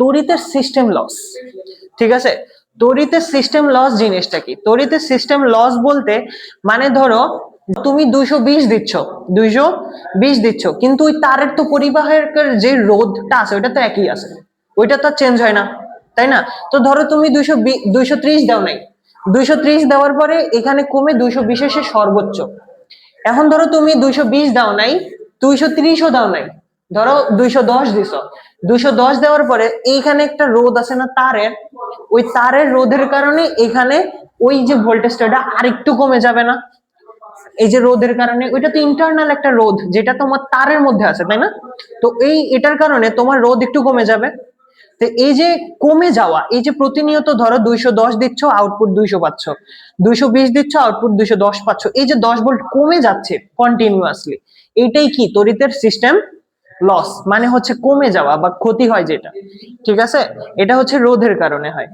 তড়িতের system loss. ঠিক আছে, তড়িতের system loss জিনিসটা কি? তড়িতের সিস্টেম লস বলতে মানে ধরো তুমি 220 দিচ্ছ, 220 দিচ্ছ, কিন্তু ওই তারের তো পরিবাহের যে রোধটা আছে ওইটা তো একই আছে, ওইটা তো চেঞ্জ হয় না, তাই না? তো ধরো তুমি 230 দাও নাই, 230 দেওয়ার পরে এখানে কমে 220 এসে সর্বোচ্চ। এখন ধরো তুমি 220 দাও নাই, 230ও দাও নাই, ধরো 210 দিছো, 210 দেওয়ার পরে এইখানে একটা রোধ আছে না তারের, ওই তারের রোধের কারণে এখানে ওই যে ভোল্টেজটা আরেকটু কমে যাবে না? এই যে রোধের কারণে, ওইটা তো ইন্টারনাল একটা রোধ যেটা তোমার তারের মধ্যে আছে, তাই না? তো এটার কারণে তোমার রোধ একটু কমে যাবে। তো এই যে কমে যাওয়া, এই যে প্রতিনিয়ত ধরো 210 দিচ্ছ, আউটপুট 200 পাচ্ছ, 220 দিচ্ছ, আউটপুট 210 পাচ্ছ, এই যে 10 ভোল্ট কমে যাচ্ছে কন্টিনিউয়াসলি, এইটাই কি তড়িতের সিস্টেম লস, মানে হচ্ছে কমে যাওয়া বা ক্ষতি হয় যেটা। ঠিক আছে, এটা হচ্ছে রোধের কারণে হয়।